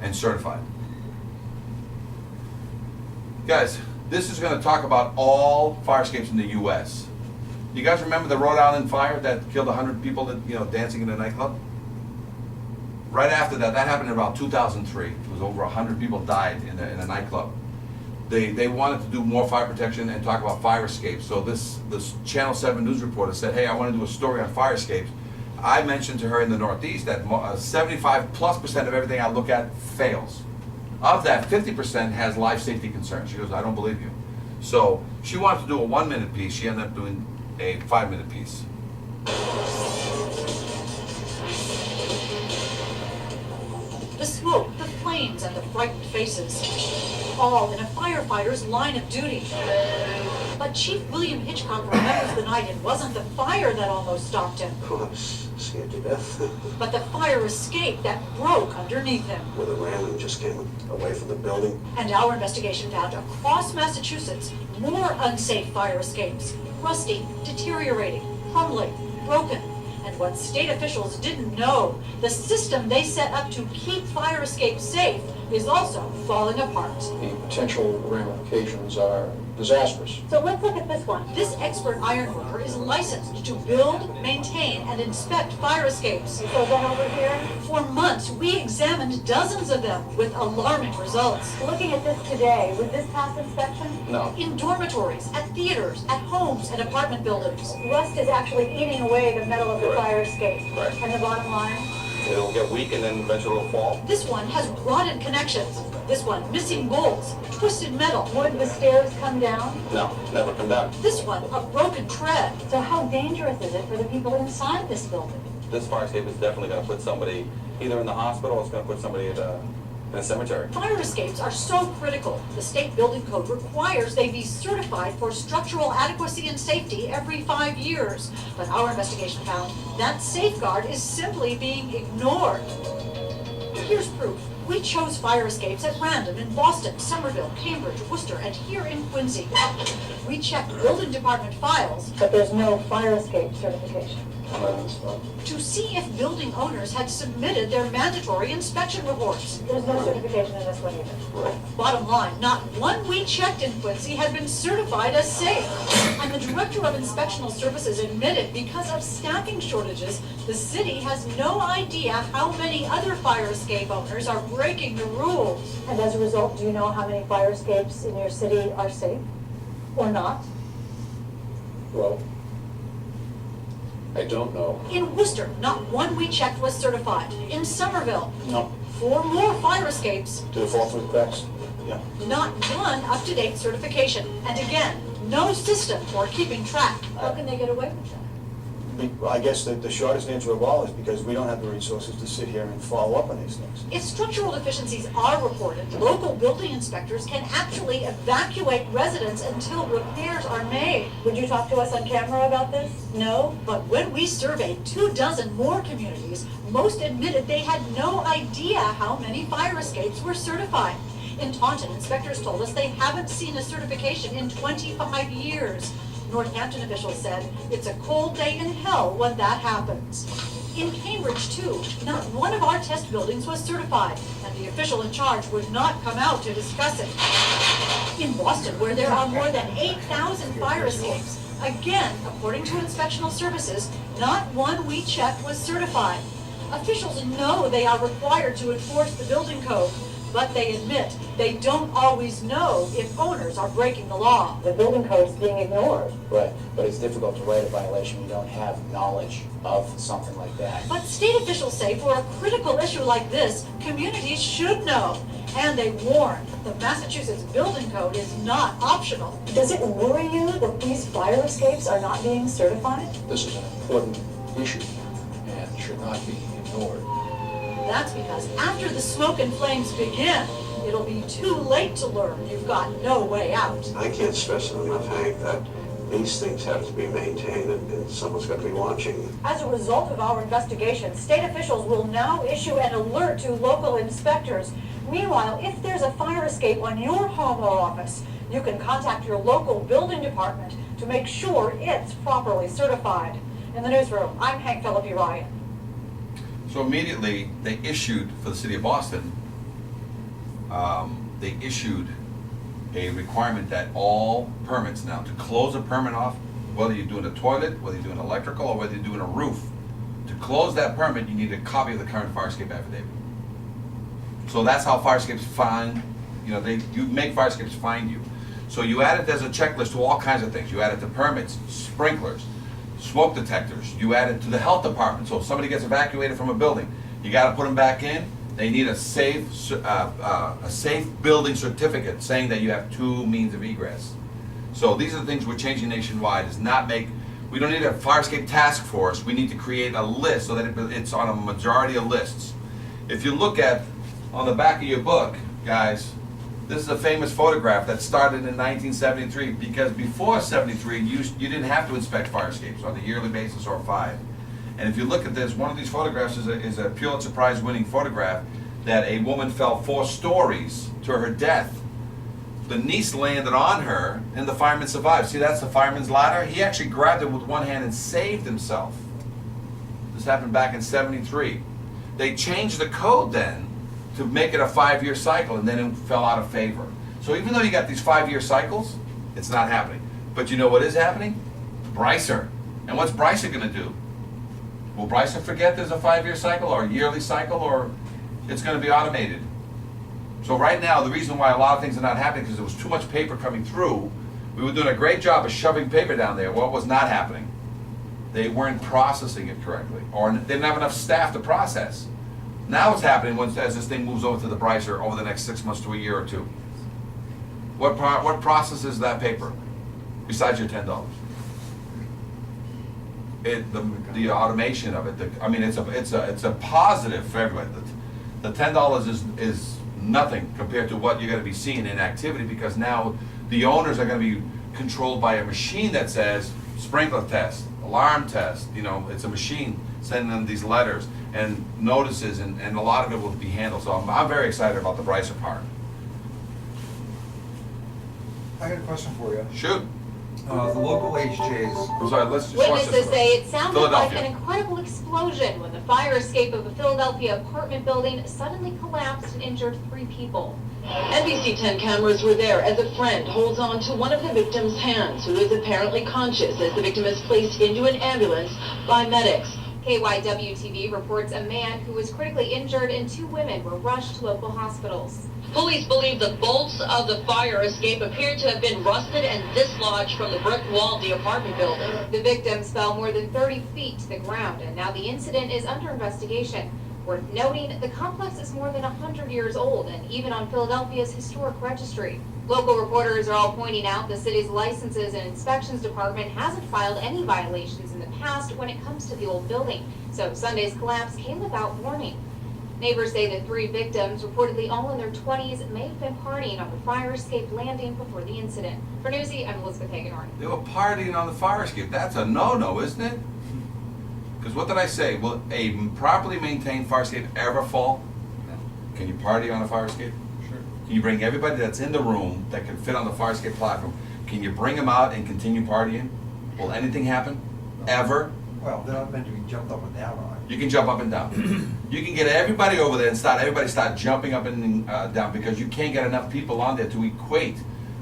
and certified. Guys, this is going to talk about all fire escapes in the U.S. You guys remember the Rhode Island fire that killed 100 people that, dancing in a nightclub? Right after that, that happened in about 2003. It was over 100 people died in a nightclub. They wanted to do more fire protection and talk about fire escapes. So this Channel 7 news reporter said, hey, I want to do a story on fire escapes. I mentioned to her in the Northeast that 75+% of everything I look at fails. Of that, 50% has life safety concerns. She goes, I don't believe you. So she wanted to do a 1-minute piece. She ended up doing a 5-minute piece. The smoke, the flames, and the frightened faces, all in a firefighter's line of duty. But Chief William Hitchcock remembers the night it wasn't the fire that almost stopped him, Oh, I was scared to death. but the fire escape that broke underneath him. Where the railing just came away from the building. And our investigation found across Massachusetts more unsafe fire escapes, rusty, deteriorating, crumbling, broken. And what state officials didn't know, the system they set up to keep fire escapes safe is also falling apart. The potential ramifications are disastrous. So let's look at this one. This expert ironworker is licensed to build, maintain, and inspect fire escapes. So then over here? For months, we examined dozens of them with alarming results. Looking at this today, would this pass inspection? No. In dormitories, at theaters, at homes, and apartment buildings. Rust is actually eating away the metal of the fire escape. Right. And the bottom line? It'll get weak and then eventually it'll fall. This one has rotted connections. This one missing bolts, twisted metal. Would the stairs come down? No, never come down. This one a broken tread. So how dangerous is it for the people inside this building? This fire escape is definitely going to put somebody either in the hospital or it's going to put somebody in a cemetery. Fire escapes are so critical. The state building code requires they be certified for structural adequacy and safety every 5 years. But our investigation found that safeguard is simply being ignored. Here's proof. We chose fire escapes at random in Boston, Somerville, Cambridge, Worcester, and here in Quincy. We checked building department files But there's no fire escape certification. to see if building owners had submitted their mandatory inspection reports. There's no certification in this one either. Right. Bottom line, not one we checked in Quincy had been certified as safe. And the Director of Inspectional Services admitted because of staffing shortages, the city has no idea how many other fire escape owners are breaking the rules. And as a result, do you know how many fire escapes in your city are safe? Or not? Well, I don't know. In Worcester, not one we checked was certified. In Somerville, No. 4 more fire escapes, Did it fall through the cracks? Yeah. not one up-to-date certification. And again, no system for keeping track. How can they get away with that? I guess that the shortest answer of all is because we don't have the resources to sit here and follow up on these things. If structural deficiencies are reported, local building inspectors can actually evacuate residents until repairs are made. Would you talk to us on camera about this? No? But when we surveyed 24 more communities, most admitted they had no idea how many fire escapes were certified. In Taunton, inspectors told us they haven't seen a certification in 25 years. Northampton officials said it's a cold day in hell when that happens. In Cambridge, too, not one of our test buildings was certified, and the official in charge would not come out to discuss it. In Boston, where there are more than 8,000 fire escapes, again, according to inspectional services, not one we checked was certified. Officials know they are required to enforce the building code, but they admit they don't always know if owners are breaking the law. The building code is being ignored. Right, but it's difficult to write a violation when you don't have knowledge of something like that. But state officials say for a critical issue like this, communities should know. And they warn the Massachusetts building code is not optional. Does it worry you that these fire escapes are not being certified? This is an important issue and should not be ignored. That's because after the smoke and flames begin, it'll be too late to learn you've got no way out. I can't stress it enough, Hank, that these things have to be maintained and someone's got to be watching. As a result of our investigation, state officials will now issue an alert to local inspectors. Meanwhile, if there's a fire escape on your home or office, you can contact your local building department to make sure it's properly certified. In the newsroom, I'm Hank Philippi Ryan. So immediately, they issued for the city of Boston they issued a requirement that all permits now, to close a permit off, whether you're doing a toilet, whether you're doing electrical, or whether you're doing a roof, to close that permit, you need a copy of the current fire escape affidavit. So that's how fire escapes find, you make fire escapes find you. So you add it as a checklist to all kinds of things. You add it to permits, sprinklers, smoke detectors. You add it to the health department. So if somebody gets evacuated from a building, you gotta put them back in. They need a safe building certificate saying that you have 2 means of egress. So these are the things we're changing nationwide, we don't need a fire escape task force. We need to create a list so that it's on a majority of lists. If you look at, on the back of your book, guys, this is a famous photograph that started in 1973, because before 73, you didn't have to inspect fire escapes on a yearly basis or 5. And if you look at this, one of these photographs is a Pulitzer Prize winning photograph that a woman fell 4 stories to her death. The niece landed on her and the fireman survived. See, that's the fireman's ladder. He actually grabbed it with one hand and saved himself. This happened back in 73. They changed the code then to make it a 5-year cycle, and then it fell out of favor. So even though you got these 5-year cycles, it's not happening. But you know what is happening? Brycer. And what's Brycer gonna do? Will Brycer forget there's a 5-year cycle or a yearly cycle, or it's gonna be automated? So right now, the reason why a lot of things are not happening is because there was too much paper coming through. We were doing a great job of shoving paper down there. What was not happening? They weren't processing it correctly, or they didn't have enough staff to process. Now what's happening as this thing moves over to the Brycer over the next 6 months to a year or 2? What processes that paper besides your $10? The automation of it. It's a positive for everybody. The $10 is nothing compared to what you're going to be seeing in activity, because now the owners are going to be controlled by a machine that says sprinkler test, alarm test. It's a machine sending them these letters and notices, and a lot of it will be handled. So I'm very excited about the Brycer part. I got a question for you. Shoot. The local HJs. I'm sorry, let's just watch Witnesses this. say it sounded like Philadelphia. an incredible explosion when the fire escape of a Philadelphia apartment building suddenly collapsed and injured 3 people. NBC 10 cameras were there as a friend holds on to one of the victim's hands, who is apparently conscious as the victim is placed into an ambulance by medics. KYW-TV reports a man who was critically injured and 2 women were rushed to local hospitals. Police believe the bolts of the fire escape appear to have been rusted and dislodged from the brick wall of the apartment building. The victims fell more than 30 feet to the ground, and now the incident is under investigation. Worth noting, the complex is more than 100 years old and even on Philadelphia's historic registry. Local reporters are all pointing out the city's licenses and inspections department hasn't filed any violations in the past when it comes to the old building, so Sunday's collapse came without warning. Neighbors say the 3 victims, reportedly all in their 20s, may have been partying on the fire escape landing before the incident. For Newsy, I'm Elizabeth Hagenhorn. They were partying on the fire escape. That's a no-no, isn't it? Because what did I say? Will a properly maintained fire escape ever fall? Can you party on a fire escape? Sure. Can you bring everybody that's in the room that can fit on the fire escape platform? Can you bring them out and continue partying? Will anything happen? Ever? Well, they're not meant to be jumped up and down on. You can jump up and down. You can get everybody over there and everybody start jumping up and down, because you can't get enough people on there to equate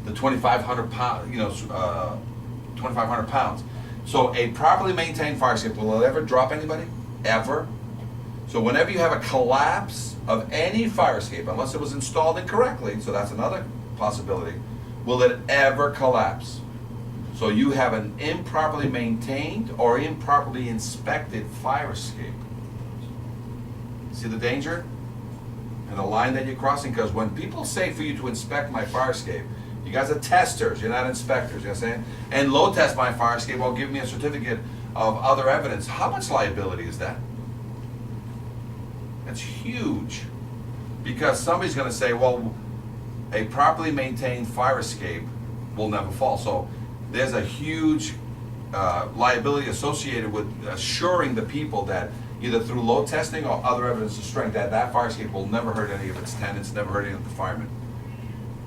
the 2,500 pound, 2,500 pounds. So a properly maintained fire escape, will it ever drop anybody? Ever? So whenever you have a collapse of any fire escape, unless it was installed incorrectly, so that's another possibility, will it ever collapse? So you have an improperly maintained or improperly inspected fire escape. See the danger and the line that you're crossing? Because when people say for you to inspect my fire escape, you guys are testers, you're not inspectors, you know what I'm saying? And load test my fire escape while giving me a certificate of other evidence. How much liability is that? That's huge. Because somebody's gonna say, well, a properly maintained fire escape will never fall. So there's a huge liability associated with assuring the people that either through load testing or other evidence of strength that fire escape will never hurt any of its tenants, never hurt any of the firemen.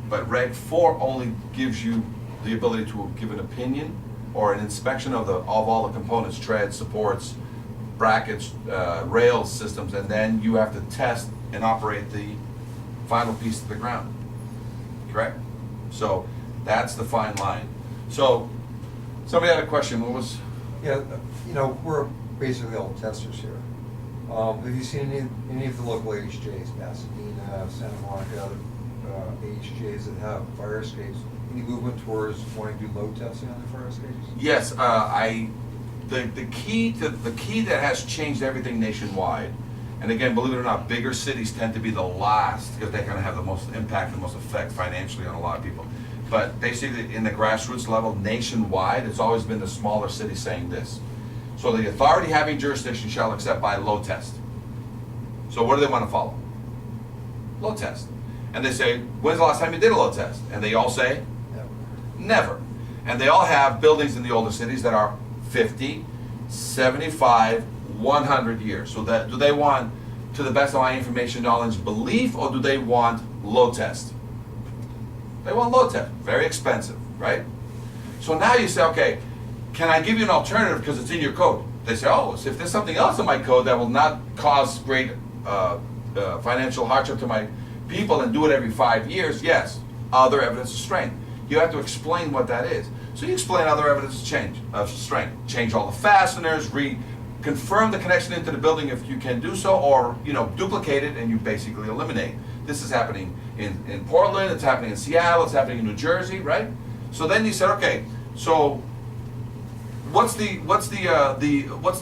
But Reg 4 only gives you the ability to give an opinion or an inspection of all the components, treads, supports, brackets, rails, systems, and then you have to test and operate the final piece to the ground. Correct? So that's the fine line. So somebody had a question. What was? Yeah, you know, we're basically all testers here. Have you seen any of the local AHJs, Pasadena, Santa Monica, other AHJs that have fire escapes? Any movement towards wanting to do load testing on the fire escapes? Yes, the key that has changed everything nationwide, and again, believe it or not, bigger cities tend to be the last because they're going to have the most impact, the most effect financially on a lot of people. But basically, in the grassroots level, nationwide, it's always been the smaller cities saying this. So the authority having jurisdiction shall accept by load test. So what do they want to follow? Load test. And they say, when's the last time you did a load test? And they all say, never. And they all have buildings in the older cities that are 50, 75, 100 years. So that, do they want, to the best of my information, knowledge, belief, or do they want load test? They want load test. Very expensive, right? So now you say, okay, can I give you an alternative because it's in your code? They say, oh, so if there's something else in my code that will not cause great financial hardship to my people and do it every 5 years, yes, other evidence of strength. You have to explain what that is. So you explain other evidence of strength. Change all the fasteners, confirm the connection into the building if you can do so, or duplicate it and you basically eliminate. This is happening in Portland, it's happening in Seattle, it's happening in New Jersey, right? So then you said, okay, so what's the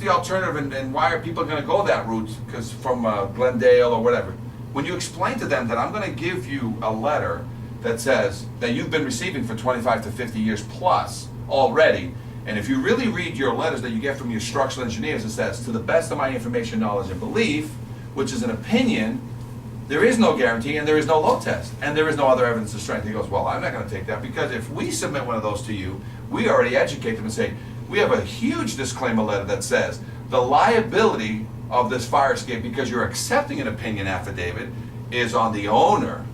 alternative and why are people going to go that route? Because from Glendale or whatever. When you explain to them that I'm going to give you a letter that says that you've been receiving for 25 to 50 years plus already, and if you really read your letters that you get from your structural engineers, it says, to the best of my information, knowledge, and belief, which is an opinion, there is no guarantee and there is no load test and there is no other evidence of strength. He goes, well, I'm not going to take that because if we submit one of those to you, we already educate them and say, we have a huge disclaimer letter that says the liability of this fire escape, because you're accepting an opinion affidavit, is on the owner.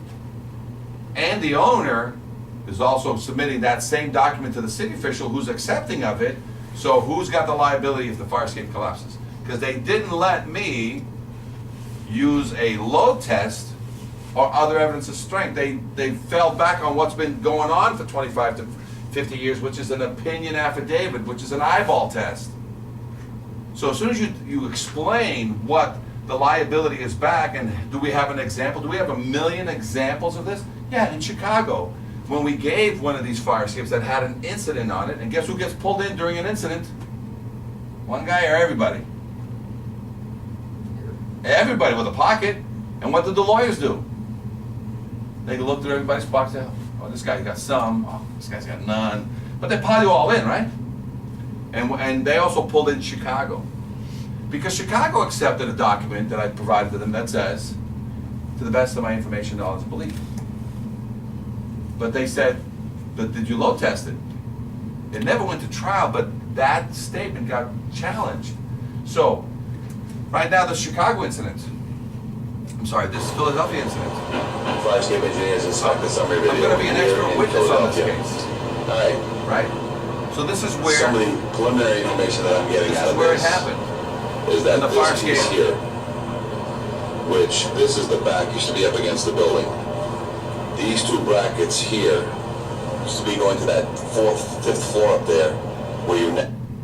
And the owner is also submitting that same document to the city official who's accepting of it. So who's got the liability if the fire escape collapses? Because they didn't let me use a load test or other evidence of strength. They fell back on what's been going on for 25 to 50 years, which is an opinion affidavit, which is an eyeball test. So as soon as you explain what the liability is back, and do we have an example? Do we have a million examples of this? Yeah, in Chicago, when we gave one of these fire escapes that had an incident on it, and guess who gets pulled in during an incident? One guy or everybody? Everybody with a pocket. And what did the lawyers do? They looked at everybody's pockets and, oh, this guy's got some, oh, this guy's got none. But they pile you all in, right? And they also pulled in Chicago. Because Chicago accepted a document that I provided to them that says, to the best of my information, knowledge, and belief. But they said, but did you load test it? It never went to trial, but that statement got challenged. So, right now, the Chicago incident, I'm sorry, this Philadelphia incident. Fire escape engineers inspect the summary video. I'm going to be an expert in witness on this Philadelphia. case. All right. Right? So this is where, Some of the preliminary information that I'm getting this out is of where it this happened. is that in the fire this piece escape. here, which this is the back, used to be up against the building. These two brackets here used to be going to that fifth floor up there where you.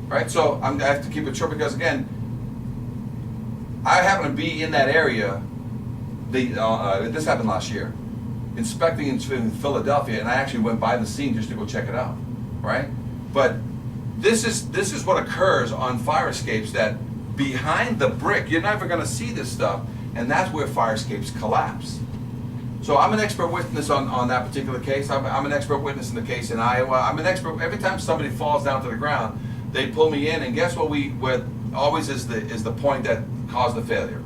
Right, so I have to keep it short because again, I happen to be in that area. This happened last year, inspecting in Philadelphia, and I actually went by the scene just to go check it out. Right, but this is what occurs on fire escapes. That behind the brick, you're never going to see this stuff, and that's where fire escapes collapse. So I'm an expert witness on that particular case. I'm an expert witness in the case in Iowa. I'm an expert. Every time somebody falls down to the ground, they pull me in, and guess what? What always is the point that caused the failure.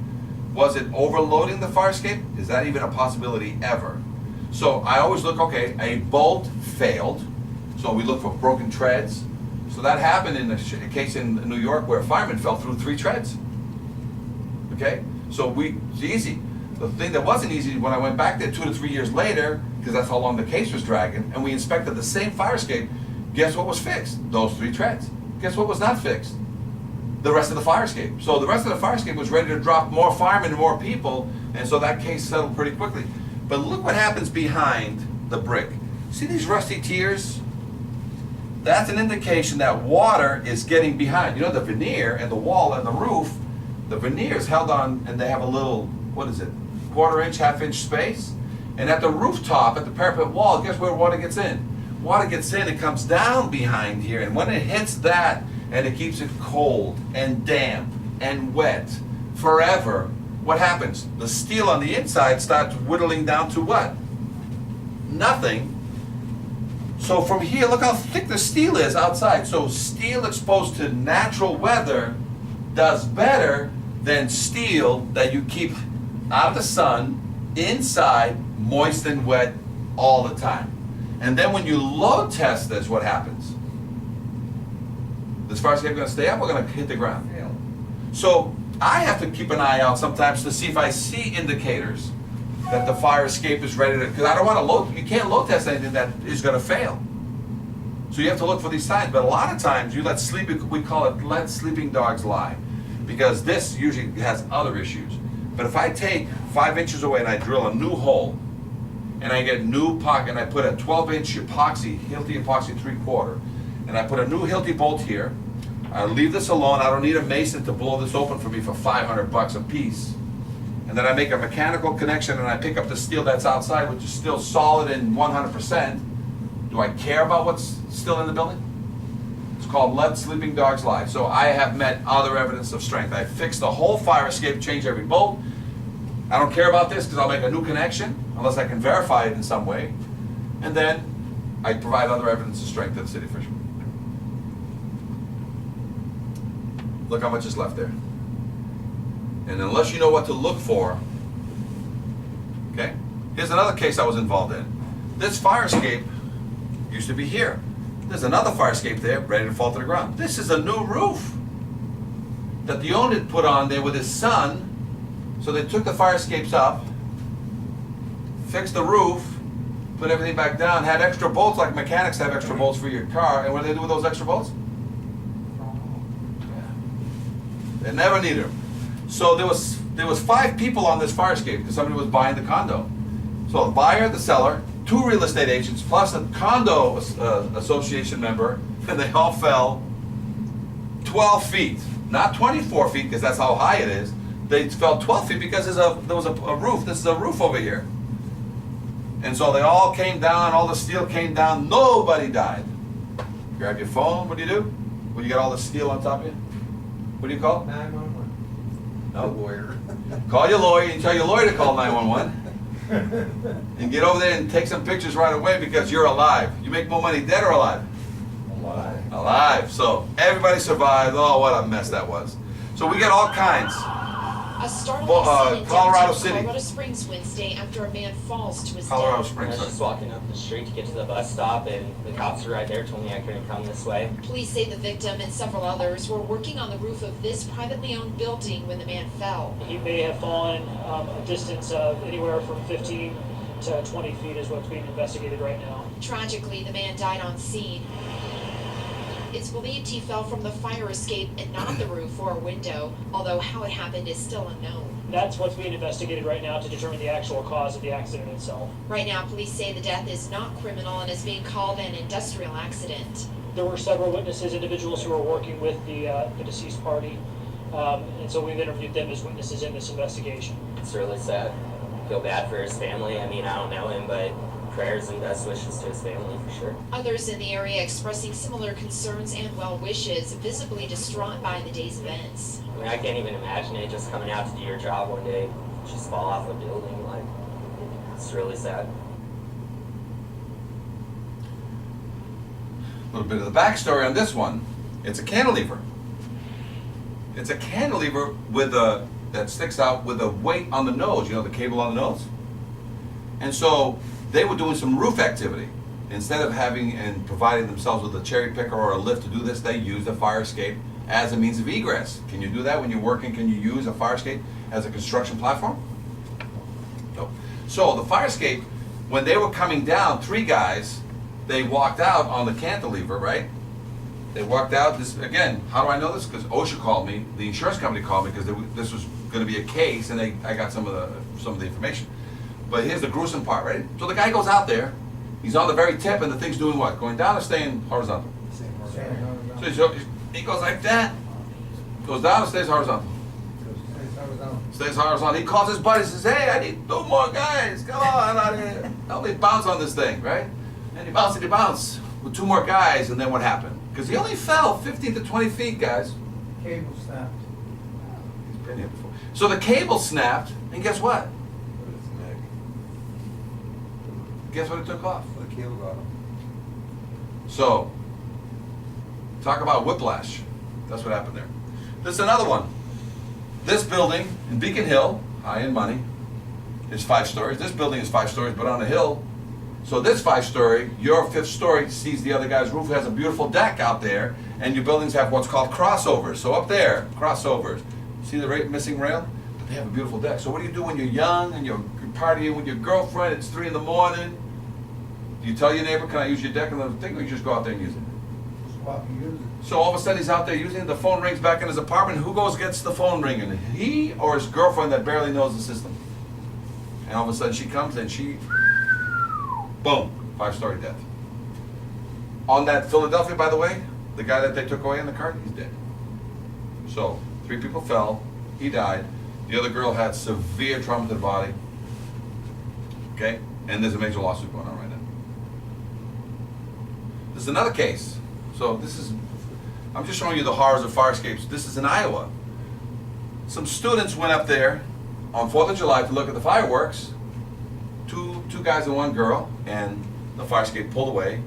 Was it overloading the fire escape? Is that even a possibility ever? So I always look. Okay, a bolt failed, so we look for broken treads. So that happened in a case in New York where a fireman fell through 3 treads. Okay, so it's easy. The thing that wasn't easy when I went back there 2 to 3 years later, because that's how long the case was dragging, and we inspected the same fire escape, guess what was fixed? Those 3 treads. Guess what was not fixed? The rest of the fire escape. So the rest of the fire escape was ready to drop more firemen and more people, and so that case settled pretty quickly. But look what happens behind the brick. See these rusty tiers? That's an indication that water is getting behind. You know, the veneer and the wall and the roof, the veneer is held on, and they have a little, what is it, quarter-inch, half-inch space? And at the rooftop, at the parapet wall, guess where water gets in? Water gets in, it comes down behind here, and when it hits that, and it keeps it cold and damp and wet forever, what happens? The steel on the inside starts whittling down to what? Nothing. So from here, look how thick the steel is outside. So steel exposed to natural weather does better than steel that you keep out of the sun, inside, moist and wet all the time. And then when you load test this, what happens? This fire escape going to stay up or going to hit the ground? So I have to keep an eye out sometimes to see if I see indicators that the fire escape is ready to, because I don't want to load, you can't load test anything that is going to fail. So you have to look for these signs, but a lot of times you let sleeping, we call it let sleeping dogs lie, because this usually has other issues. But if I take 5 inches away and I drill a new hole, and I get new pocket, and I put a 12-inch epoxy, Hilti epoxy 3/4, and I put a new Hilti bolt here, I leave this alone, I don't need a mason to blow this open for me for $500 a piece. And then I make a mechanical connection and I pick up the steel that's outside, which is still solid and 100%. Do I care about what's still in the building? It's called let sleeping dogs lie. So I have met other evidence of strength. I fixed the whole fire escape, changed every bolt. I don't care about this because I'll make a new connection unless I can verify it in some way. And then I provide other evidence of strength to the city official. Look how much is left there. And unless you know what to look for, okay? Here's another case I was involved in. This fire escape used to be here. There's another fire escape there, ready to fall to the ground. This is a new roof that the owner had put on there with his son. So they took the fire escapes up, fixed the roof, put everything back down, had extra bolts like mechanics have extra bolts for your car. And what do they do with those extra bolts? They never needed them. So there was 5 people on this fire escape because somebody was buying the condo. So the buyer, the seller, 2 real estate agents, plus a condo association member, and they all fell 12 feet. Not 24 feet because that's how high it is. They fell 12 feet because there was a roof. This is a roof over here. And so they all came down, all the steel came down, nobody died. Grab your phone, what do you do? When you got all the steel on top of you? What do you call? 911. No. Lawyer. Call your lawyer and tell your lawyer to call 911. And get over there and take some pictures right away because you're alive. You make more money dead or alive? Alive. Alive. So everybody survived. Oh, what a mess that was. So we get all kinds. A startling scene in Colorado downtown City. Colorado Springs Wednesday after a man falls to his Colorado death. I Springs. was just walking up the street to get to the bus stop, and the cops were right there, told me I couldn't come this way. Police say the victim and several others were working on the roof of this privately owned building when the man fell. He may have fallen a distance of anywhere from 15 to 20 feet is what's being investigated right now. Tragically, the man died on scene. It's believed he fell from the fire escape and not the roof or a window, although how it happened is still unknown. That's what's being investigated right now to determine the actual cause of the accident itself. Right now, police say the death is not criminal and is being called an industrial accident. There were several witnesses, individuals who were working with the deceased party, and so we've interviewed them as witnesses in this investigation. It's really sad. I feel bad for his family. I mean, I don't know him, but prayers and best wishes to his family for sure. Others in the area expressing similar concerns and well wishes, visibly distraught by the day's events. I mean, I can't even imagine it just coming out to do your job one day, just fall off a building. Like, it's really sad. A little bit of the backstory on this one. It's a cantilever. It's a cantilever with that sticks out with a weight on the nose. You know, the cable on the nose? And so they were doing some roof activity. Instead of having and providing themselves with a cherry picker or a lift to do this, they used a fire escape as a means of egress. Can you do that when you're working? Can you use a fire escape as a construction platform? No. So the fire escape, when they were coming down, 3 guys, they walked out on the cantilever, right? They walked out. This again, how do I know this? Because OSHA called me, the insurance company called me because this was going to be a case, and I got some of the information. But here's the gruesome part, right? So the guy goes out there, he's on the very tip, and the thing's doing what? Going down or staying horizontal? So he goes like that, goes down or stays horizontal? Stays horizontal. He calls his buddy, says, hey, I need 2 more guys, come on out here. Help me bounce on this thing, right? And he bounced with 2 more guys, and then what happened? Because he only fell 15 to 20 feet, guys. Cable snapped. He's been here before. So the cable snapped, and guess what? Guess what it took off? The cable got him. So, talk about whiplash. That's what happened there. This is another one. This building in Beacon Hill, high-end money, is 5 stories. This building is 5 stories, but on a hill. So this 5-story, your 5th story sees the other guy's roof, has a beautiful deck out there, and your buildings have what's called crossovers. So up there, crossovers. See the missing rail? But they have a beautiful deck. So what do you do when you're young and you're partying with your girlfriend, it's 3 in the morning? Do you tell your neighbor, can I use your deck and the thing, or you just go out there and use it? So all of a sudden he's out there using it, the phone rings back in his apartment, who goes gets the phone ringing? He or his girlfriend that barely knows the system? And all of a sudden she comes and she, boom, 5-story death. On that Philadelphia, by the way, the guy that they took away in the car, he's dead. So 3 people fell, he died. The other girl had severe trauma to the body. Okay, and there's a major lawsuit going on right now. There's another case. So this is, I'm just showing you the horrors of fire escapes. This is in Iowa. Some students went up there on 4th of July to look at the fireworks. Two guys and 1 girl, and the fire escape pulled away,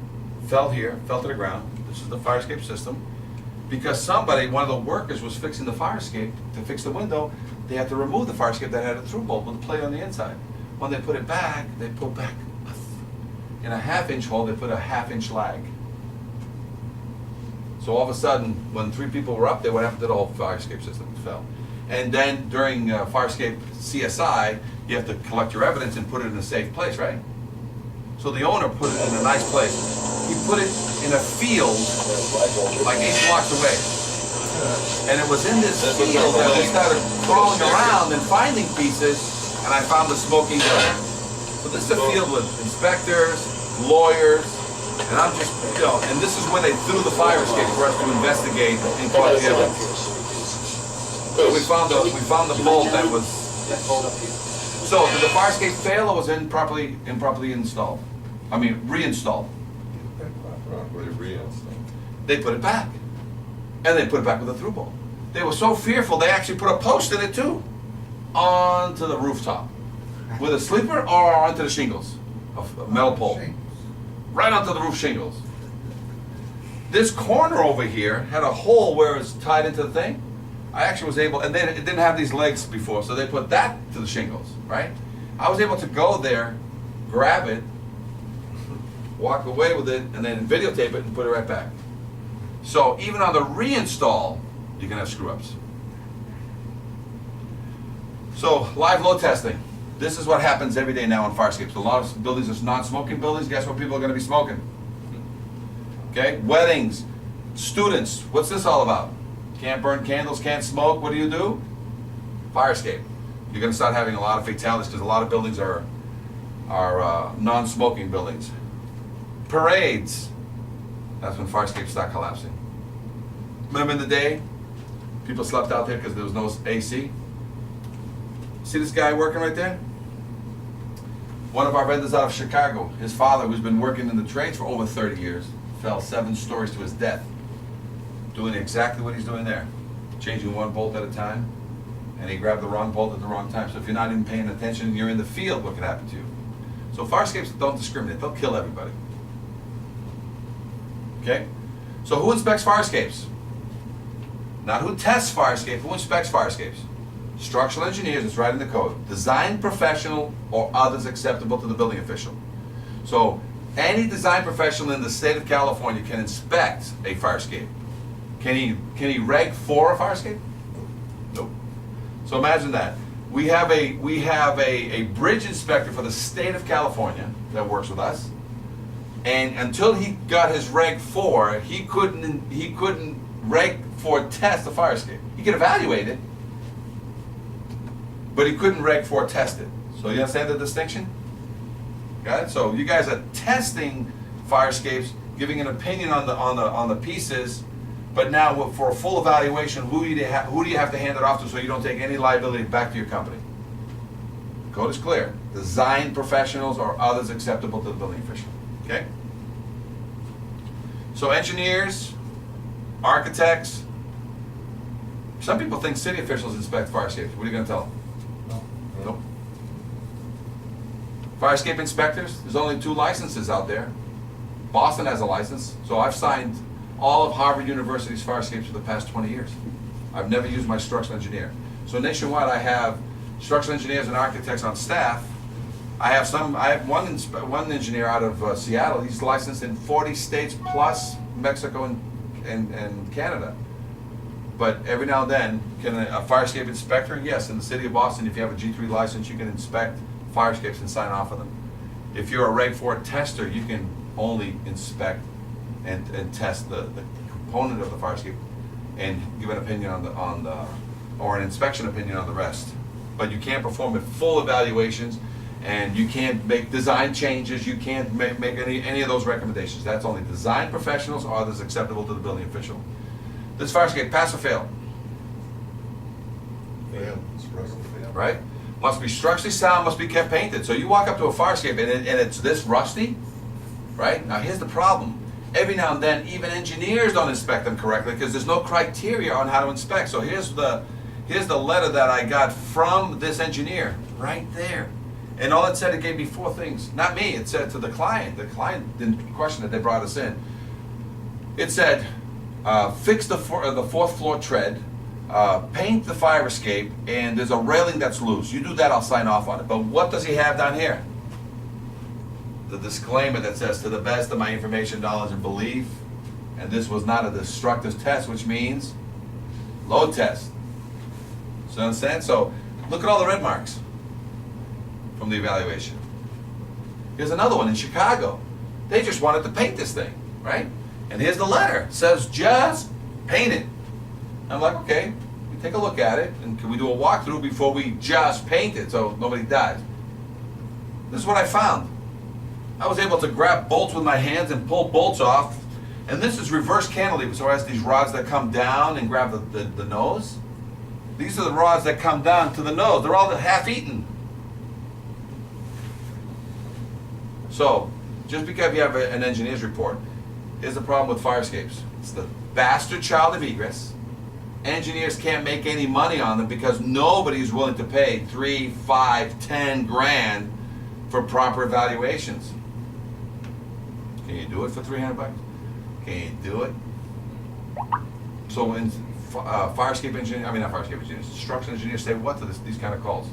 fell here, fell to the ground. This is the fire escape system. Because somebody, one of the workers was fixing the fire escape, to fix the window, they had to remove the fire escape that had a through bolt with a plate on the inside. When they put it back, they put back in a 1/2-inch hole, they put a 1/2-inch lag. So all of a sudden, when 3 people were up there, what happened to the whole fire escape system? It fell. And then during fire escape CSI, you have to collect your evidence and put it in a safe place, right? So the owner put it in a nice place. He put it in a field like 8 blocks away. And it was in this field that we started crawling around and finding pieces, and I found the smoking gun. So this is a field with inspectors, lawyers, and I'm just, and this is where they threw the fire escape for us to investigate and collect the evidence. So we found the bolt that was. So did the fire escape fail, or was it improperly installed? I mean, reinstalled. Properly reinstalled. They put it back, and they put it back with a through bolt. They were so fearful they actually put a post in it too, onto the rooftop, with a sleeper or onto the shingles, a metal pole, right onto the roof shingles. This corner over here had a hole where it's tied into the thing. I actually was able, and then it didn't have these legs before, so they put that to the shingles, right? I was able to go there, grab it, walk away with it, and then videotape it and put it right back. So even on the reinstall, you can have screw-ups. So live load testing. This is what happens every day now on fire escapes. A lot of buildings are non-smoking buildings. Guess what people are going to be smoking? Okay, weddings, students. What's this all about? Can't burn candles, can't smoke. What do? Fire escape. You're going to start having a lot of fatalities because a lot of buildings are non-smoking buildings. Parades. That's when fire escapes start collapsing. Remember in the day, people slept out there because there was no AC. See this guy working right there? One of our vendors out of Chicago, his father, who's been working in the trades for over 30 years, fell 7 stories to his death, doing exactly what he's doing there, changing 1 bolt at a time, and he grabbed the wrong bolt at the wrong time. So if you're not even paying attention and you're in the field, what could happen to you? So fire escapes don't discriminate, they'll kill everybody. Okay? So who inspects fire escapes? Not who tests fire escapes, who inspects fire escapes? Structural engineers, it's right in the code. Design professional or others acceptable to the building official. So any design professional in the state of California can inspect a fire escape. Can he reg for a fire escape? Nope. So imagine that. We have a bridge inspector for the state of California that works with us. And until he got his reg 4, he couldn't reg 4 test the fire escape. He could evaluate it, but he couldn't reg 4 test it. So you understand the distinction? Got it? So you guys are testing fire escapes, giving an opinion on the pieces, but now for a full evaluation, who do you have to hand it off to so you don't take any liability back to your company? Code is clear. Design professionals or others acceptable to the building official. Okay? So engineers, architects, some people think city officials inspect fire escapes. What are you going to tell them? Nope. Fire escape inspectors, there's only 2 licenses out there. Boston has a license, so I've signed all of Harvard University's fire escapes for the past 20 years. I've never used my structural engineer. So nationwide I have structural engineers and architects on staff. I have one engineer out of Seattle. He's licensed in 40 states plus Mexico and Canada. But every now and then, can a fire escape inspector? Yes, in the city of Boston, if you have a G3 license, you can inspect fire escapes and sign off on them. If you're a Reg 4 tester, you can only inspect and test the component of the fire escape and give an opinion or an inspection opinion on the rest. But you can't perform full evaluations, and you can't make design changes, you can't make any of those recommendations. That's only design professionals or others acceptable to the building official. This fire escape, pass or fail? Fail. It's rusty. Right? Must be structurally sound, must be kept painted. So you walk up to a fire escape and it's this rusty, right? Now here's the problem. Every now and then, even engineers don't inspect them correctly because there's no criteria on how to inspect. So here's the letter that I got from this engineer, right there. And all it said, it gave me 4 things. Not me, it said to the client. The client didn't question it, they brought us in. It said, fix the 4th floor tread, paint the fire escape, and there's a railing that's loose. You do that, I'll sign off on it. But what does he have down here? The disclaimer that says, to the best of my information, knowledge, and belief, and this was not a destructive test, which means load test. So you understand? So look at all the red marks from the evaluation. Here's another one in Chicago. They just wanted to paint this thing, right? And here's the letter. It says, just paint it. I'm like, okay, we take a look at it, and can we do a walkthrough before we just paint it so nobody dies? This is what I found. I was able to grab bolts with my hands and pull bolts off, and this is reverse cantilever, so it has these rods that come down and grab the nose. These are the rods that come down to the nose. They're all half-eaten. So, just because you have an engineer's report, here's the problem with fire escapes. It's the bastard child of egress. Engineers can't make any money on them because nobody's willing to pay 3, 5, 10 grand for proper evaluations. Can you do it for 300 bucks? Can you do it? So when fire escape engineers, not fire escape engineers, structural engineers say what to these kind of calls?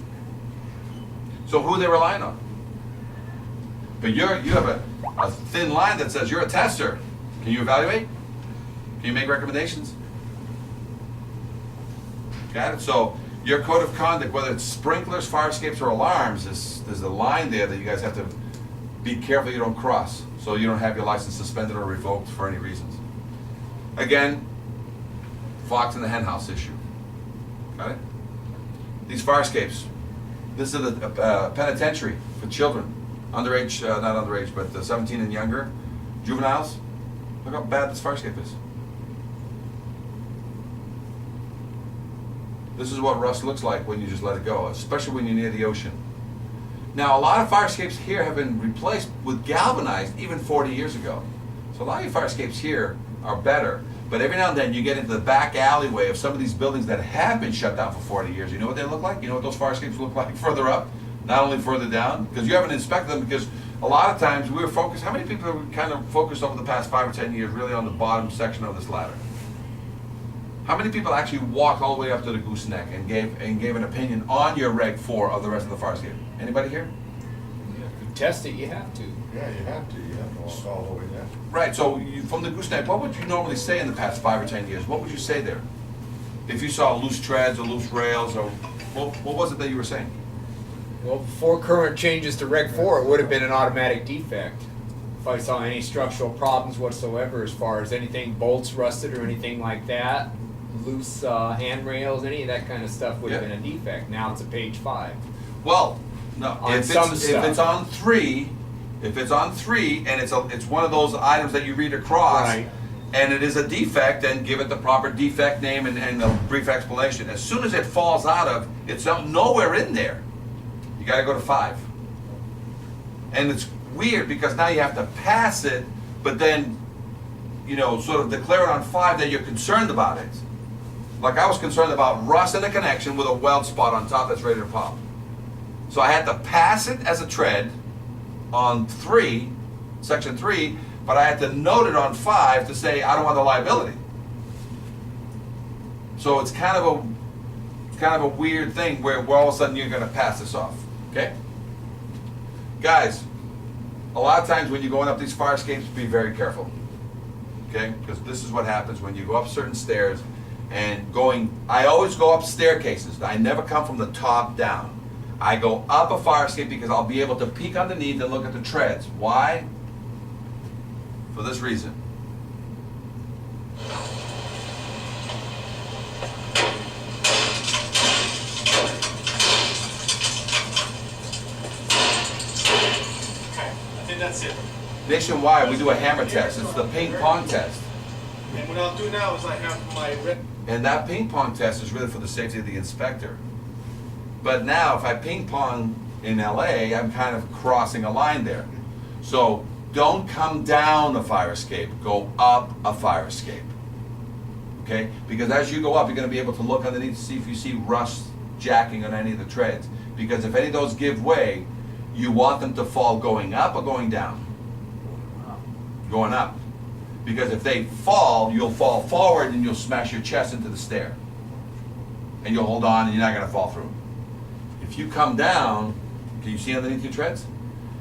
So who are they relying on? But you have a thin line that says you're a tester. Can you evaluate? Can you make recommendations? Got it? So your code of conduct, whether it's sprinklers, fire escapes, or alarms, there's a line there that you guys have to be careful you don't cross, so you don't have your license suspended or revoked for any reasons. Again, fox in the hen house issue. Got it? These fire escapes, this is the penitentiary for children, underage, not underage, but 17 and younger, juveniles. Look how bad this fire escape is. This is what rust looks like when you just let it go, especially when you're near the ocean. Now, a lot of fire escapes here have been replaced with galvanized even 40 years ago. So a lot of your fire escapes here are better. But every now and then you get into the back alleyway of some of these buildings that have been shut down for 40 years. You know what they look like? You know what those fire escapes look like further up? Not only further down, because you haven't inspected them, because a lot of times we were focused, how many people have kind of focused over the past 5 or 10 years really on the bottom section of this ladder? How many people actually walked all the way up to the gooseneck and gave an opinion on your Reg 4 of the rest of the fire escape? Anybody here? Yeah, if you test it, you have to. Yeah, you have to. You have to walk all the way down. Right, so from the gooseneck, what would you normally say in the past 5 or 10 years? What would you say there? If you saw loose treads or loose rails, or what was it that you were saying? Well, before current changes to Reg 4, it would have been an automatic defect. If I saw any structural problems whatsoever, as far as anything bolts rusted or anything like that, loose handrails, any of that kind of stuff would have been a defect. Now it's a page 5. Well, No, on if some it's, stuff. if it's on 3, if it's on 3 and it's one of those items that you read across, Right. and it is a defect, then give it the proper defect name and a brief explanation. As soon as it falls out of, it's nowhere in there, you gotta go to 5. And it's weird because now you have to pass it, but then, you know, sort of declare it on 5 that you're concerned about it. Like I was concerned about rust in the connection with a weld spot on top that's ready to pop. So I had to pass it as a tread on 3, section 3, but I had to note it on 5 to say I don't want the liability. So it's kind of a weird thing where all of a sudden you're going to pass this off. Okay, guys, a lot of times when you're going up these fire escapes, be very careful. Okay, because this is what happens when you go up certain stairs and I always go up staircases. I never come from the top down. I go up a fire escape because I'll be able to peek underneath and look at the treads. Why? For this reason. I think that's it. Nationwide, we do a hammer test. It's the ping pong test. And what I'll do now is I have my red. And that ping pong test is really for the safety of the inspector. But now, if I ping pong in LA, I'm kind of crossing a line there. So don't come down a fire escape, go up a fire escape. Okay? Because as you go up, you're going to be able to look underneath to see if you see rust jacking on any of the treads. Because if any of those give way, you want them to fall going up or going down? Going up. Because if they fall, you'll fall forward and you'll smash your chest into the stair. And you'll hold on and you're not going to fall through. If you come down, can you see underneath your treads?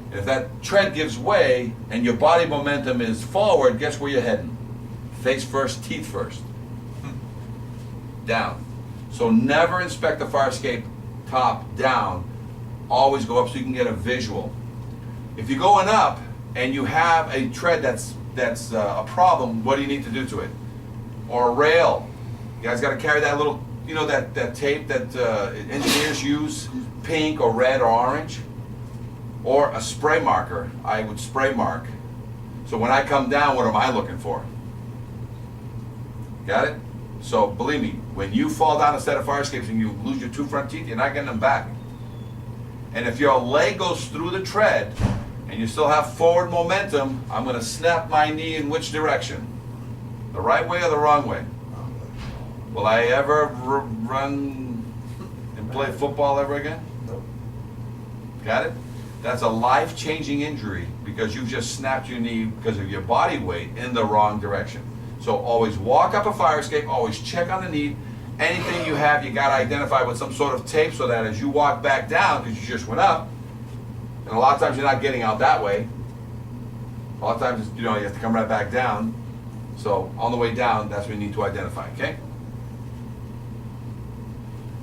And if that tread gives way and your body momentum is forward, guess where you're heading? Face first, teeth first. Down. So never inspect the fire escape top down. Always go up so you can get a visual. If you're going up and you have a tread that's a problem, what do you need to do to it? Or a rail. You guys got to carry that little, you know, that tape that engineers use, pink or red or orange, or a spray marker. I would spray mark. So when I come down, what am I looking for? Got it? So believe me, when you fall down a set of fire escapes and you lose your 2 front teeth, you're not getting them back. And if your leg goes through the tread and you still have forward momentum, I'm going to snap my knee in which direction? The right way or the wrong way? Will I ever run and play football ever again? Nope. Got it? That's a life-changing injury because you just snapped your knee because of your body weight in the wrong direction. So always walk up a fire escape, always check underneath. Anything you have, you got to identify with some sort of tape so that as you walk back down, because you just went up, and a lot of times you're not getting out that way. A lot of times, you know, you have to come right back down. So on the way down, that's what you need to identify, okay?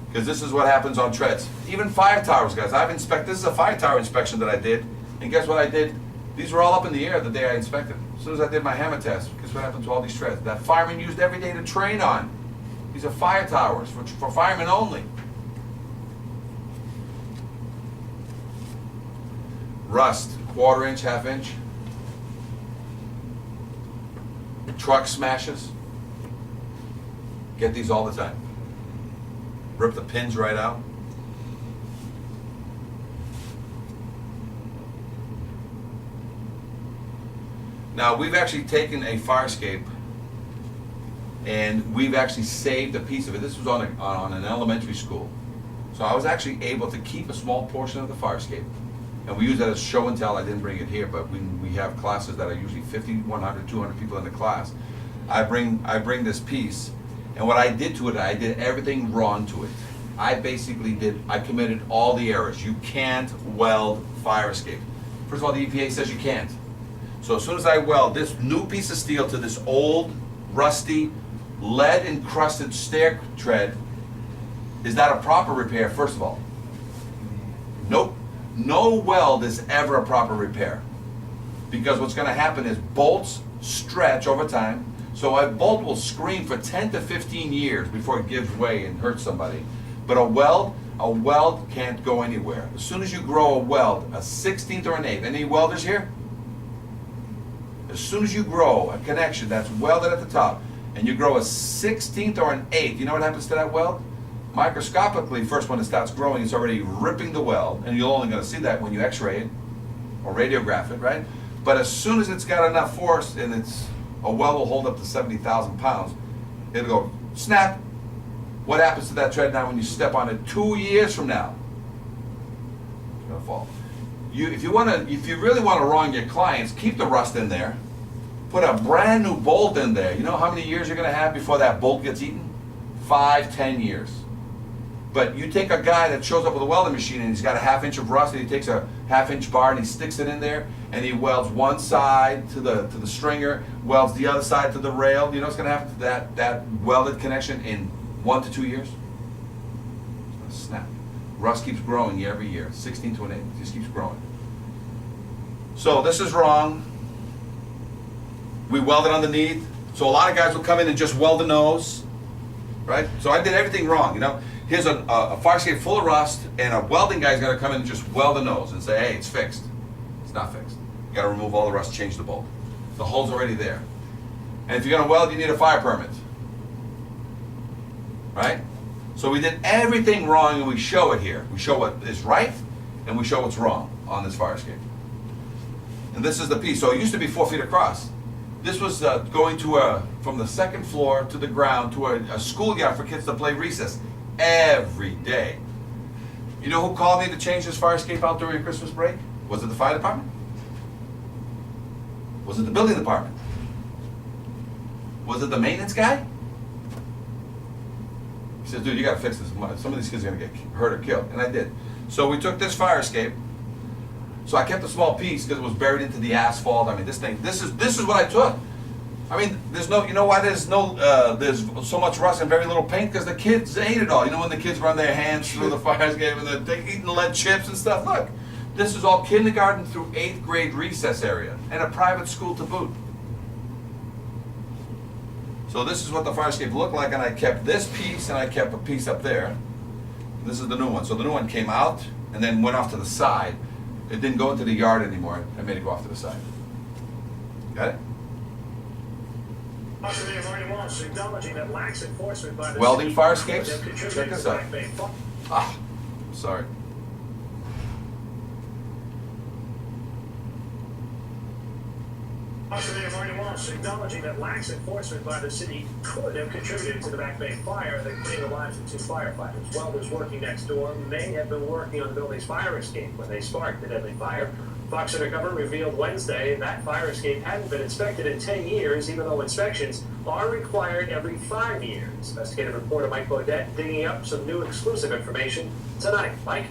Because this is what happens on treads. Even fire towers, guys. This is a fire tower inspection that I did. And guess what I did? These were all up in the air the day I inspected. As soon as I did my hammer test, guess what happened to all these treads? That firemen used every day to train on. These are fire towers for firemen only. Rust, 1/4 inch, 1/2 inch. Truck smashes. Get these all the time. Rip the pins right out. Now we've actually taken a fire escape and we've actually saved a piece of it. This was on an elementary school. So I was actually able to keep a small portion of the fire escape. And we use that as show and tell. I didn't bring it here, but we have classes that are usually 50, 100, 200 people in the class. I bring this piece, and what I did to it, I did everything wrong to it. I committed all the errors. You can't weld fire escape. First of all, the EPA says you can't. So as soon as I weld this new piece of steel to this old, rusty, lead-encrusted stair tread, is that a proper repair, first of all? Nope. No weld is ever a proper repair. Because what's going to happen is bolts stretch over time. So a bolt will scream for 10 to 15 years before it gives way and hurts somebody. But a weld, A weld can't go anywhere. As soon as you grow a weld, a 16th or an 8th, any welders here? As soon as you grow a connection that's welded at the top, and you grow a 16th or an 8th, you know what happens to that weld? Microscopically, first when it starts growing, it's already ripping the weld, and you're only going to see that when you x-ray it or radiograph it, right? But as soon as it's got enough force, and a weld will hold up to 70,000 pounds, it'll go snap. What happens to that tread now when you step on it 2 years from now? It's going to fall. If you really want to wrong your clients, keep the rust in there. Put a brand new bolt in there. You know how many years you're going to have before that bolt gets eaten? 5, 10 years. But you take a guy that shows up with a welding machine and he's got a 1/2 inch of rust, and he takes a 1/2 inch bar and he sticks it in there, and he welds one side to the stringer, welds the other side to the rail. You know what's going to happen to that welded connection in 1 to 2 years? It's going to snap. Rust keeps growing every year, 16 to an 8. It just keeps growing. So this is wrong. We welded underneath. So a lot of guys will come in and just weld the nose, right? So I did everything wrong, you know. Here's a fire escape full of rust, and a welding guy's got to come in and just weld the nose and say, hey, it's fixed. It's not fixed. You got to remove all the rust, change the bolt. The hole's already there. And if you're going to weld, you need a fire permit, right? So we did everything wrong, and we show it here. We show what is right, and we show what's wrong on this fire escape. And this is the piece. So it used to be 4 feet across. This was going to from the 2nd floor to the ground to a schoolyard for kids to play recess every day. You know who called me to change this fire escape out during Christmas break? Was it the fire department? Was it the building department? Was it the maintenance guy? He says, dude, you got to fix this. Some of these kids are going to get hurt or killed. And I did. So we took this fire escape. So I kept a small piece because it was buried into the asphalt. I mean, this is what I took. I mean, there's no, you know why there's so much rust and very little paint? Because the kids ate it all. You know when the kids run their hands through the fire escape and they're eating lead chips and stuff? Look, this is all kindergarten through 8th grade recess area and a private school to boot. So this is what the fire escape looked like, and I kept this piece and I kept a piece up there. This is the new one. So the new one came out and then went off to the side. It didn't go into the yard anymore. I made it go off to the side. Got it? Welding fire escapes? Check this out. Ah, sorry. Acknowledging that lax enforcement by the city could have contributed to the Back Bay fire that claimed the lives of 2 firefighters. Welders working next door may have been working on the building's fire escape when they sparked the deadly fire. Fox Undercover revealed Wednesday that fire escape hadn't been inspected in 10 years, even though inspections are required every 5 years. Investigative reporter Mike Bodette digging up some new exclusive information tonight. Mike?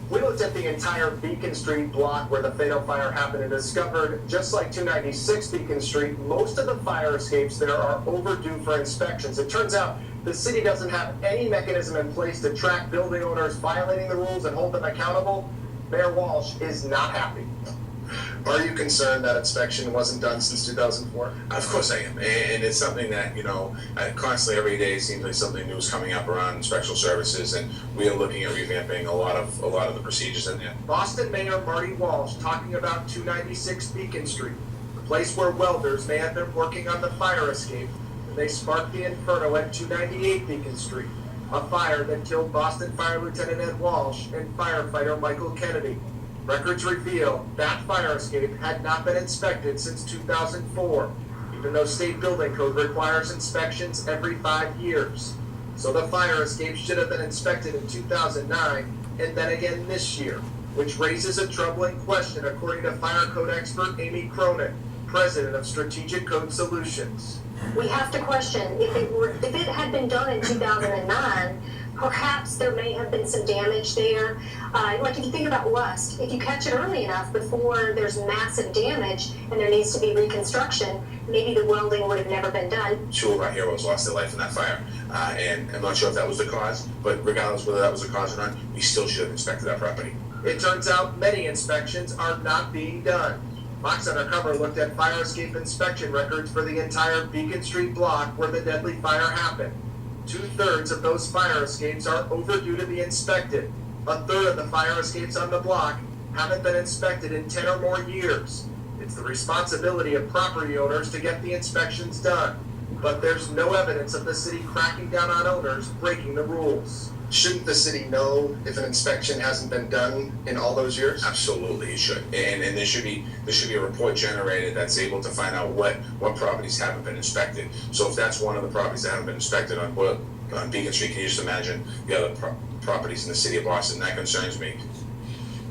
We looked at the entire Beacon Street block where the fatal fire happened and discovered, just like 296 Beacon Street, most of the fire escapes there are overdue for inspections. It turns out the city doesn't have any mechanism in place to track building owners violating the rules and hold them accountable. Mayor Walsh is not happy. Are you concerned that inspection wasn't done since 2004? Of course I am, and it's something that, you know, constantly every day seems like something new is coming up around inspectional services, and we are looking at revamping a lot of the procedures in there. Boston Mayor Marty Walsh talking about 296 Beacon Street, the place where welders may have been working on the fire escape when they sparked the inferno at 298 Beacon Street, a fire that killed Boston Fire Lieutenant Ed Walsh and firefighter Michael Kennedy. Records reveal that fire escape had not been inspected since 2004, even though state building code requires inspections every 5 years. So the fire escape should have been inspected in 2009 and then again this year, which raises a troubling question according to fire code expert Amy Cronin, president of Strategic Code Solutions. We have to question if it had been done in 2009, perhaps there may have been some damage there. Like if you think about rust, if you catch it early enough before there's massive damage and there needs to be reconstruction, maybe the welding would have never been done. 2 of our heroes lost their life in that fire, and I'm not sure if that was the cause, but regardless whether that was the cause or not, we still should have inspected that property. It turns out many inspections are not being done. Fox Undercover looked at fire escape inspection records for the entire Beacon Street block where the deadly fire happened. 2/3 of those fire escapes are overdue to be inspected. A third of the fire escapes on the block haven't been inspected in 10 or more years. It's the responsibility of property owners to get the inspections done. But there's no evidence of the city cracking down on owners breaking the rules. Shouldn't the city know if an inspection hasn't been done in all those years? Absolutely, it should. And there should be a report generated that's able to find out what properties haven't been inspected. So if that's one of the properties that haven't been inspected on Beacon Street, can you just imagine the other properties in the city of Boston? That concerns me.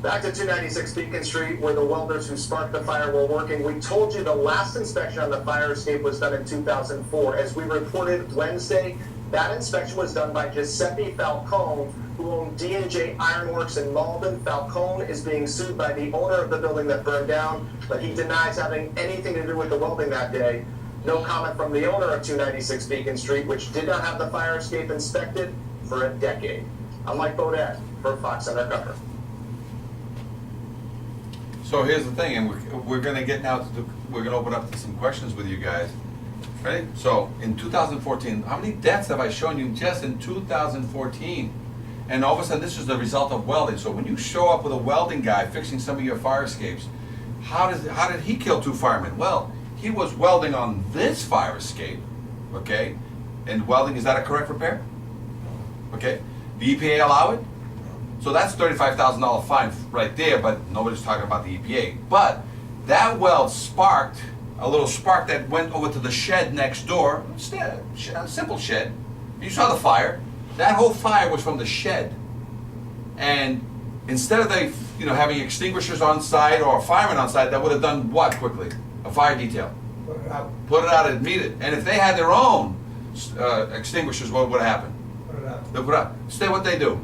Back to 296 Beacon Street, where the welders who sparked the fire were working. We told you the last inspection on the fire escape was done in 2004. As we reported Wednesday, that inspection was done by Giuseppe Falcone, who owned D&J Ironworks in Malden. Falcone is being sued by the owner of the building that burned down, but he denies having anything to do with the welding that day. No comment from the owner of 296 Beacon Street, which did not have the fire escape inspected for a decade. I'm Mike Bodette for Fox Undercover. So here's the thing, and we're going to get now we're going to open up to some questions with you guys. Ready? So in 2014, how many deaths have I shown you just in 2014? And all of a sudden, this is the result of welding. So when you show up with a welding guy fixing some of your fire escapes, how did he kill 2 firemen? Well, he was welding on this fire escape, okay? And welding, is that a correct repair? Okay. The EPA allow it? So that's $35,000 fine right there, but nobody's talking about the EPA. But that weld sparked, a little spark that went over to the shed next door, a simple shed. You saw the fire. That whole fire was from the shed. And instead of they, having extinguishers on site or a fireman on site, that would have done what quickly? A fire detail. Put it out. Put it out immediately. And if they had their own extinguishers, what would happen? Put it out. They put it out. Instead, what they do?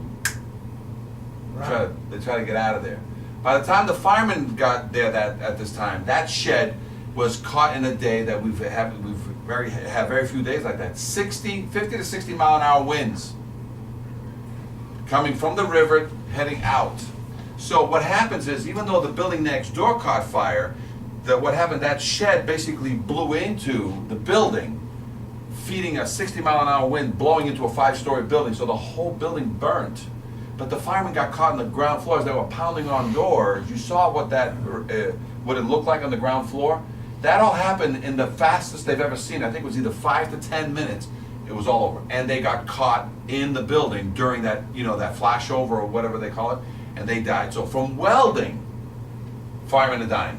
They try to get out of there. By the time the firemen got there at this time, that shed was caught in a day that we've had very few days like that. 50 to 60 mile an hour winds coming from the river heading out. So what happens is, even though the building next door caught fire, what happened, that shed basically blew into the building, feeding a 60 mile an hour wind blowing into a 5-story building, so the whole building burnt. But the firemen got caught on the ground floor as they were pounding on doors. You saw what it looked like on the ground floor. That all happened in the fastest they've ever seen. I think it was either 5 to 10 minutes. It was all over. And they got caught in the building during that, that flashover or whatever they call it, and they died. So from welding, firemen are dying.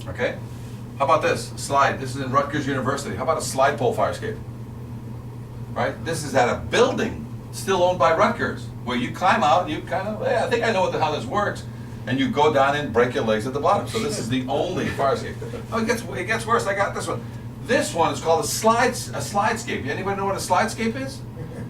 Okay? How about this? Slide. This is in Rutgers University. How about a slide pole fire escape? Right? This is at a building still owned by Rutgers, where you climb out and you kind of, I think I know how this works, and you go down and break your legs at the bottom. So this is the only fire escape. Oh, it gets worse. I got this one. This one is called a slidescape. Anybody know what a slidescape is?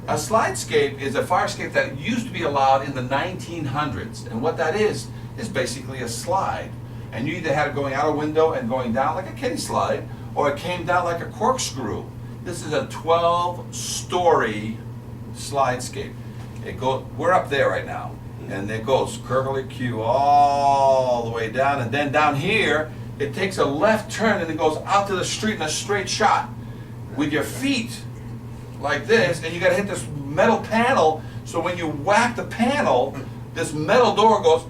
A slidescape is a fire escape that used to be allowed in the 1900s, and what that is basically a slide. And you either had it going out a window and going down like a kiddie slide, or it came down like a corkscrew. This is a 12-story slidescape. We're up there right now, and it goes curlicue all the way down, and then down here it takes a left turn and it goes out to the street in a straight shot with your feet like this, and you got to hit this metal panel, so when you whack the panel, this metal door goes.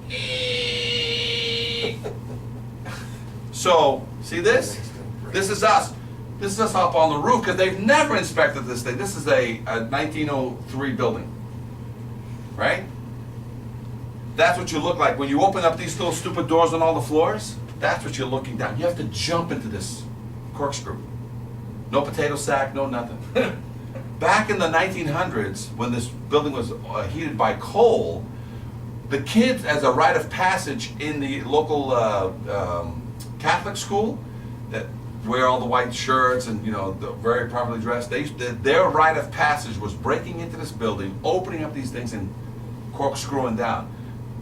So see this? This is us. This is us up on the roof, because they've never inspected this thing. This is a 1903 building, right? That's what you look like when you open up these little stupid doors on all the floors. That's what you're looking down. You have to jump into this corkscrew. No potato sack, no nothing. Back in the 1900s, when this building was heated by coal, the kids, as a rite of passage in the local Catholic school, that wear all the white shirts and very properly dressed, their rite of passage was breaking into this building, opening up these things and corkscrewing down.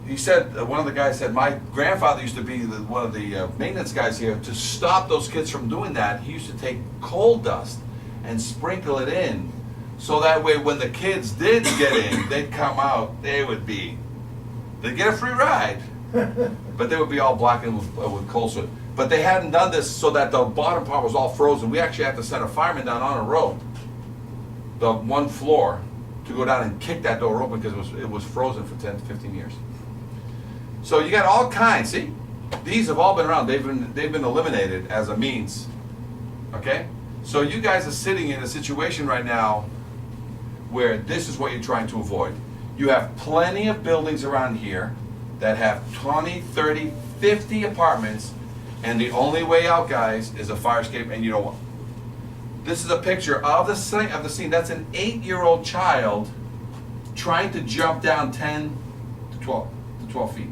He said, one of the guys said, my grandfather used to be one of the maintenance guys here. To stop those kids from doing that, he used to take coal dust and sprinkle it in, so that way when the kids did get in, they'd come out, they'd get a free ride, but they would be all blackened with coal soot. But they hadn't done this so that the bottom part was all frozen. We actually had to send a fireman down on a rope the one floor to go down and kick that door open because it was frozen for 10 to 15 years. So you got all kinds, see? These have all been around, they've been eliminated as a means, okay? So you guys are sitting in a situation right now where this is what you're trying to avoid. You have plenty of buildings around here that have 20, 30, 50 apartments, and the only way out, guys, is a fire escape. And you know what? This is a picture of the scene. That's an 8-year-old child trying to jump down 10 to 12 feet.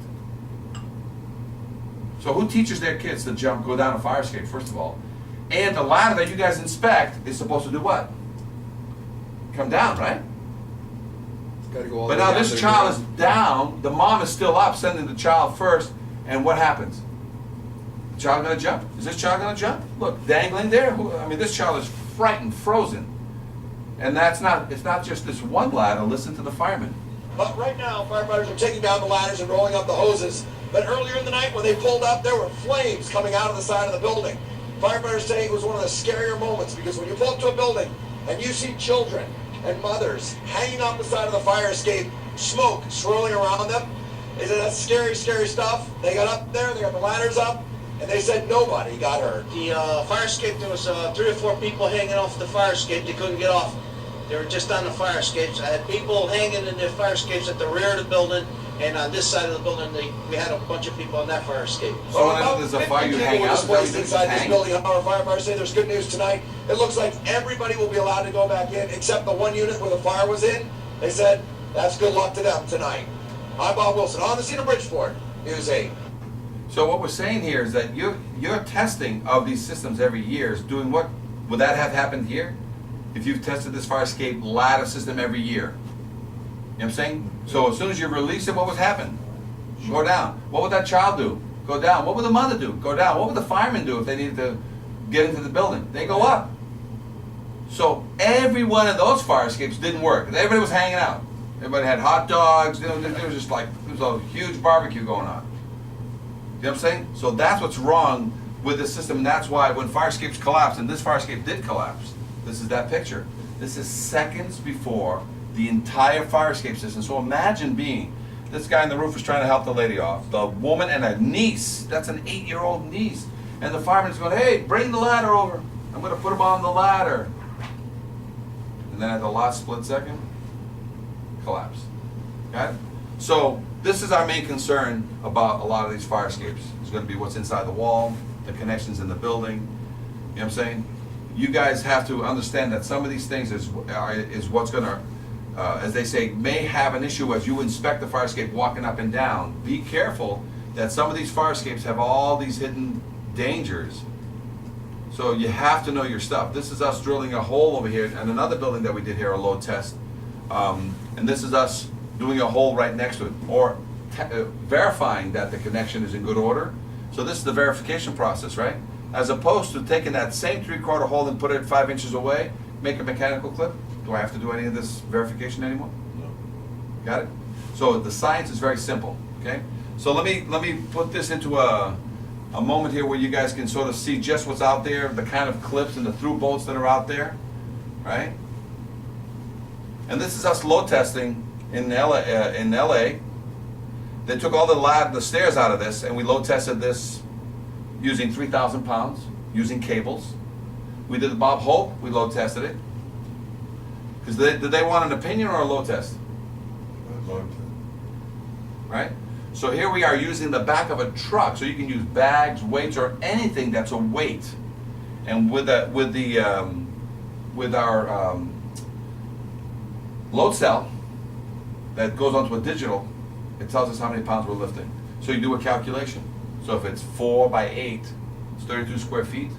So who teaches their kids to go down a fire escape, first of all? And the ladder that you guys inspect is supposed to do what? Come down, right? Gotta go all But the way now down this to the child ground. is down, the mom is still up, sending the child first, and what happens? The child gonna jump? Is this child gonna jump? Look, dangling there. I mean, this child is frightened, frozen. And it's not just this one ladder. Listen to the firemen. But right now, firefighters are taking down the ladders and rolling up the hoses. But earlier in the night, when they pulled up, there were flames coming out of the side of the building. Firefighters say it was one of the scarier moments because when you pull up to a building and you see children and mothers hanging off the side of the fire escape, smoke swirling around them, they said that's scary, scary stuff. They got up there, they got the ladders up, and they said nobody got hurt. The fire escape, there was 3 or 4 people hanging off the fire escape. They couldn't get off. They were just on the fire escapes. I had people hanging in their fire escapes at the rear of the building, and on this side of the building, we had a bunch of people on that fire escape. So when there's a fire, you hang out? Is that what you do? Inside this Hang? building, our firefighters say there's good news tonight. It looks like everybody will be allowed to go back in, except the one unit where the fire was in. They said that's good luck to them tonight. I'm Bob Wilson, on the scene of Bridgeport, News 8. So what we're saying here is that your testing of these systems every year is doing what? Would that have happened here? If you've tested this fire escape ladder system every year? You know what I'm saying? So as soon as you release it, what would happen? Go down. What would that child do? Go down. What would the mother do? Go down. What would the firemen do if they needed to get into the building? They go up. So every one of those fire escapes didn't work. Everybody was hanging out. Everybody had hot dogs. There was just like, there was a huge barbecue going on. You know what I'm saying? So that's what's wrong with the system, and that's why when fire escapes collapse, and this fire escape did collapse, this is that picture. This is seconds before the entire fire escape system. So imagine being, this guy on the roof was trying to help the lady off. The woman and a niece, that's an 8-year-old niece. And the fireman's going, hey, bring the ladder over. I'm going to put him on the ladder. And then at the last split second, collapse. Got it? So this is our main concern about a lot of these fire escapes. It's going to be what's inside the wall, the connections in the building. You know what I'm saying? You guys have to understand that some of these things is what's going to, as they say, may have an issue as you inspect the fire escape walking up and down. Be careful that some of these fire escapes have all these hidden dangers. So you have to know your stuff. This is us drilling a hole over here, and another building that we did here, a load test. And this is us doing a hole right next to it, or verifying that the connection is in good order. So this is the verification process, right? As opposed to taking that same 3/4 hole and put it 5 inches away, make a mechanical clip. Do I have to do any of this verification anymore? No. Got it? So the science is very simple, okay? So let me put this into a moment here where you guys can sort of see just what's out there, the kind of clips and the through bolts that are out there, right? And this is us load testing in LA. They took all the stairs out of this, and we load tested this using 3,000 pounds, using cables. We did the Bob Hope, we load tested it. Because did they want an opinion or a load test? Right? So here we are using the back of a truck, so you can use bags, weights, or anything that's a weight. And with our load cell that goes onto a digital, it tells us how many pounds we're lifting. So you do a calculation. So if it's 4 by 8, it's 32 square feet.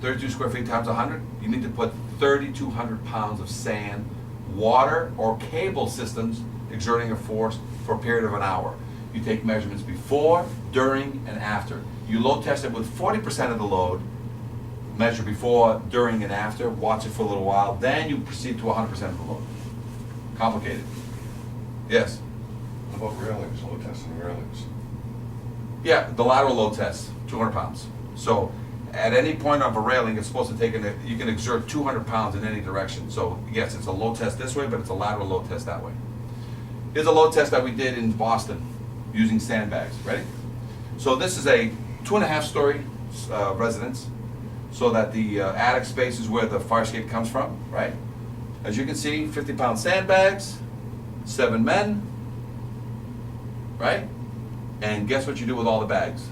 32 square feet times 100, you need to put 3,200 pounds of sand, water, or cable systems exerting a force for a period of an hour. You take measurements before, during, and after. You load test it with 40% of the load, measure before, during, and after, watch it for a little while, then you proceed to 100% of the load. Complicated. Yes? How about railings, load testing railings? Yeah, the lateral load test, 200 pounds. So at any point of a railing, it's supposed to take, you can exert 200 pounds in any direction. So yes, it's a load test this way, but it's a lateral load test that way. Here's a load test that we did in Boston using sandbags. Ready? So this is a 2.5-story residence, so that the attic space is where the fire escape comes from, right? As you can see, 50-pound sandbags, 7 men, right? And guess what you do with all the bags?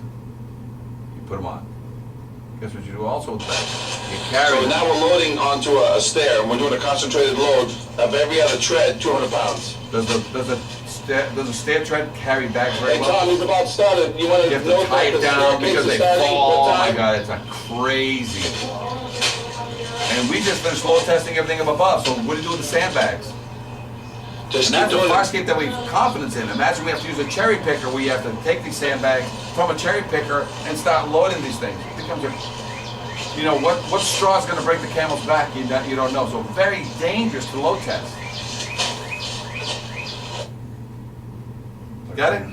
You put them on. Guess what you do also with the bags? You carry So now we're loading onto a stair, and we're doing a concentrated load of every other tread, 200 pounds. Does a stair tread carry bags very Hey, well? Tom, he's about started. You want to You have to tie it down because they fall. Oh my God, it's a crazy. And we just finished load testing everything up above, so what do you do with the sandbags? Just and that's keep a doing fire it. escape that we have confidence in. Imagine we have to use a cherry picker where you have to take these sandbags from a cherry picker and start loading these things. It becomes a, you know, what straw is going to break the camel's back, you don't know. So very dangerous to load test. Got it?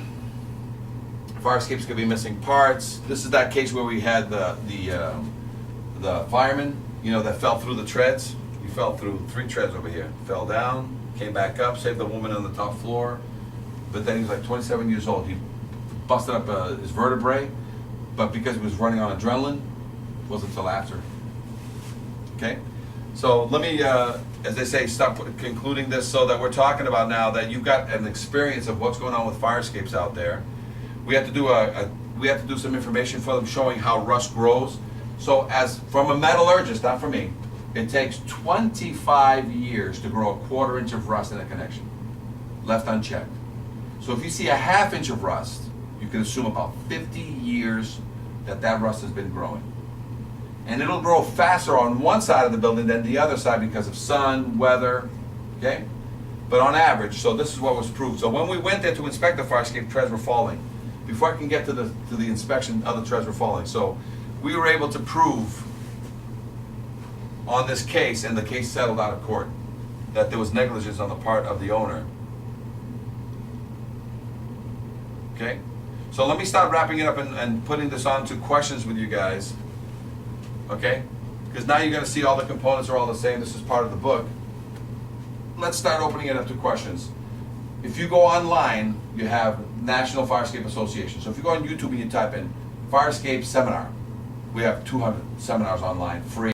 Fire escapes could be missing parts. This is that case where we had the fireman, you know, that fell through the treads. He fell through 3 treads over here. Fell down, came back up, saved the woman on the top floor. But then he was like 27 years old. He busted up his vertebrae, but because he was running on adrenaline, it wasn't until after. Okay? So let me, as they say, stop concluding this so that we're talking about now that you've got an experience of what's going on with fire escapes out there. We have to do we have to do some information for them showing how rust grows. So as from a metallurgist, not from me, it takes 25 years to grow a 1/4 inch of rust in a connection, left unchecked. So if you see a 1/2 inch of rust, you can assume about 50 years that rust has been growing. And it'll grow faster on one side of the building than the other side because of sun, weather, okay? But on average, so this is what was proved. So when we went there to inspect the fire escape, treads were falling. Before I can get to the inspection, other treads were falling. So we were able to prove on this case, and the case settled out of court, that there was negligence on the part of the owner. Okay? So let me start wrapping it up and putting this on to questions with you guys. Okay? Because now you're going to see all the components are all the same. This is part of the book. Let's start opening it up to questions. If you go online, you have National Fire Escape Association. So if you go on YouTube and you type in Fire Escape Seminar, we have 200 seminars online, free.